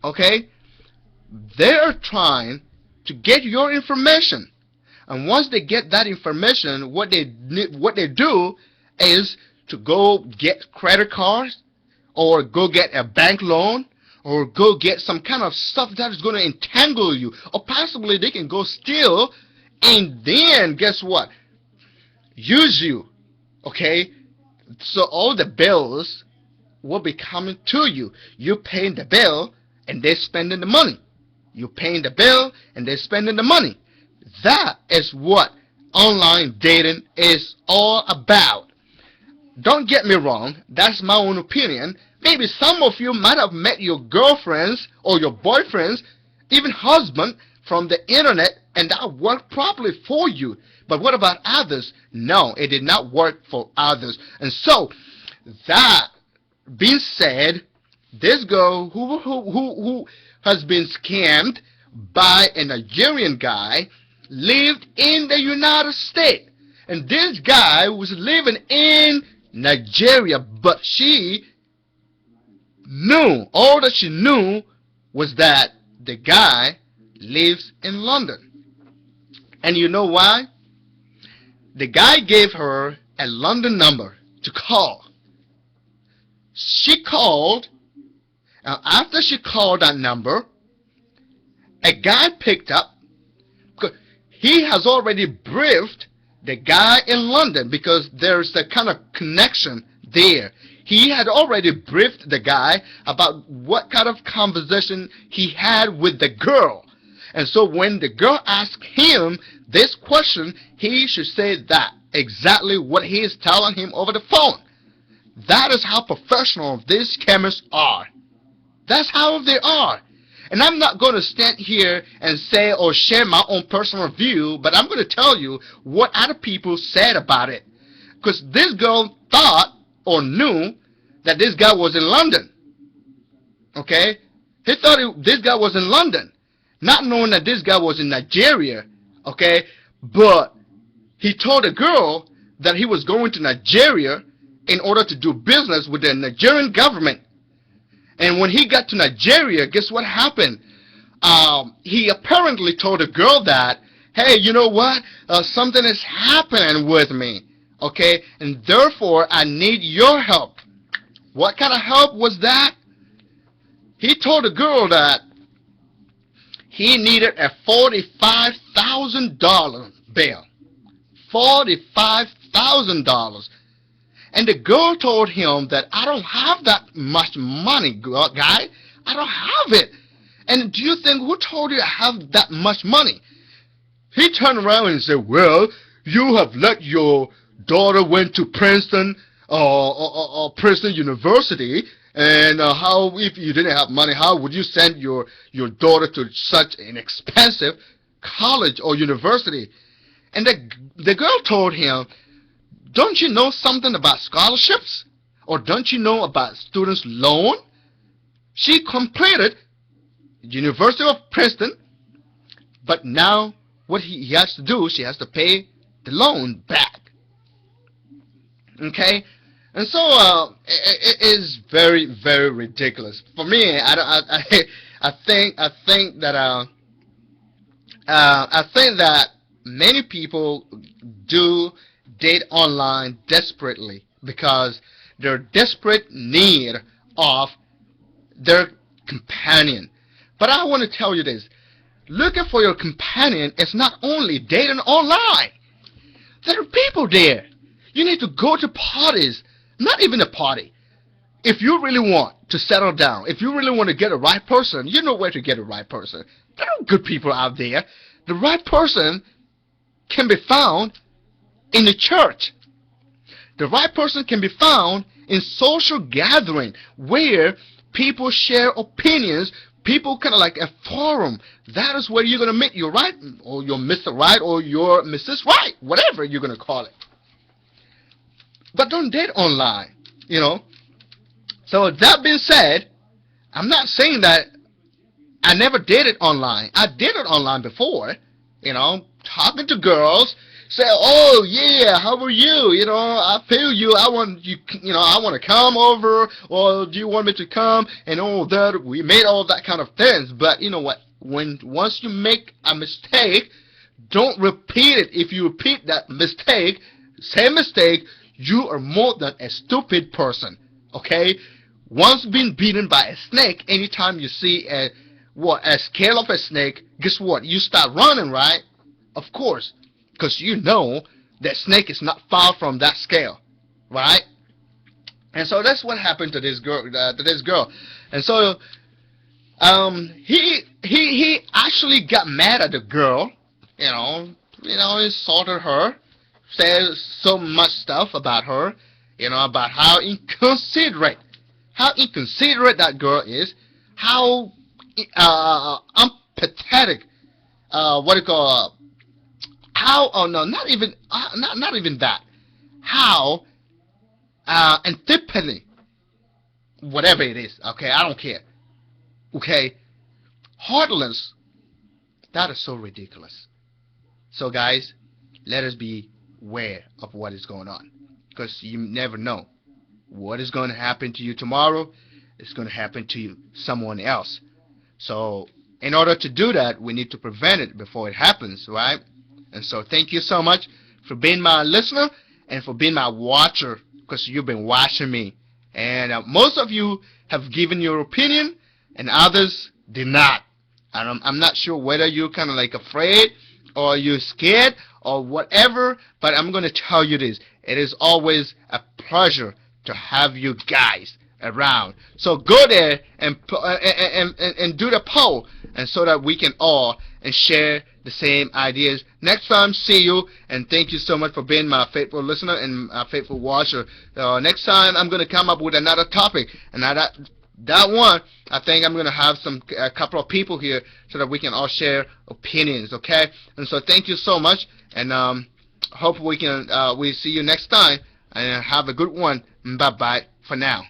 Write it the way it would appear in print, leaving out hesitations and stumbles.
Okay? They're trying to get your information. And once they get that information, what they do is to go get credit cards, or go get a bank loan, or go get some kind of stuff that is going to entangle you, or possibly they can go steal, and then guess what? Use you. Okay? So all the bills will be coming to you. You're paying the bill, and they're spending the money. You're paying the bill, and they're spending the money. That is what online dating is all about. Don't get me wrong, that's my own opinion. Maybe some of you might have met your girlfriends or your boyfriends, even husband, from the internet, and that worked properly for you. But what about others? No, it did not work for others. And so, that being said, this girl who has been scammed by a Nigerian guy lived in the United States. And this guy was living in Nigeria, but she knew, all that she knew was that the guy lives in London. And you know why? The guy gave her a London number to call. She called, and after she called that number, a guy picked up. He has already briefed the guy in London because there's a kind of connection there. He had already briefed the guy about what kind of conversation he had with the girl. And so when the girl asked him this question, he should say that, exactly what he is telling him over the phone. That is how professional these scammers are. That's how they are. And I'm not going to stand here and say or share my own personal view, but I'm going to tell you what other people said about it. Because this girl thought or knew that this guy was in London. Okay? He thought this guy was in London, not knowing that this guy was in Nigeria. Okay? But he told the girl that he was going to Nigeria in order to do business with the Nigerian government. And when he got to Nigeria, guess what happened? He apparently told the girl that, hey, you know what? Something has happened with me. Okay? And therefore, I need your help. What kind of help was that? He told the girl that he needed a $45,000 bill. $45,000. And the girl told him that I don't have that much money, guy. I don't have it. And do you think, who told you I have that much money? He turned around and said, well, you have let your daughter went to Princeton or Princeton University. And how, if you didn't have money, how would you send your daughter to such an expensive college or university? And the girl told him, don't you know something about scholarships? Or don't you know about students' loan? She completed University of Princeton, but now what he has to do, she has to pay the loan back. Okay? And so it is very, very ridiculous. For me, I think that many people do date online desperately because they're desperate need of their companion. But I want to tell you this. Looking for your companion is not only dating online. There are people there. You need to go to parties. Not even a party. If you really want to settle down, if you really want to get a right person, you know where to get a right person. There are good people out there. The right person can be found in the church. The right person can be found in social gathering where people share opinions, people kind of like a forum. That is where you're going to meet your right, or your Mr. Right, or your Mrs. Right, whatever you're going to call it. But don't date online, you know. So that being said, I'm not saying that I never dated online. I did it online before, you know, talking to girls, say, oh yeah, how are you? I feel you. I want you. I want to come over, or do you want me to come? And all that. We made all that kind of things. But you know what? Once you make a mistake, don't repeat it. If you repeat that mistake, same mistake, you are more than a stupid person. Okay? Once being beaten by a snake, anytime you see a scale of a snake, guess what? You start running, right? Of course, because you know that snake is not far from that scale, right? And so that's what happened to this girl. And so he actually got mad at the girl. Insulted her, said so much stuff about her. About how inconsiderate that girl is, how unpathetic, what do you call, how, oh no, not even that, how antipathy, whatever it is, okay, I don't care, okay, heartless, that is so ridiculous. So guys, let us be aware of what is going on, because you never know what is going to happen to you tomorrow. It's going to happen to you, someone else. So in order to do that, we need to prevent it before it happens, right? And so thank you so much for being my listener and for being my watcher, because you've been watching me. And most of you have given your opinion and others did not. And I'm not sure whether you're kind of like afraid or you're scared or whatever, but I'm going to tell you this. It is always a pleasure to have you guys around. So go there and do the poll, and so that we can all and share the same ideas. Next time, see you, and thank you so much for being my faithful listener and my faithful watcher. Next time, I'm going to come up with another topic, and that one, I think I'm going to have a couple of people here so that we can all share opinions, okay? And so thank you so much, and hope we see you next time, and have a good one. Bye-bye for now.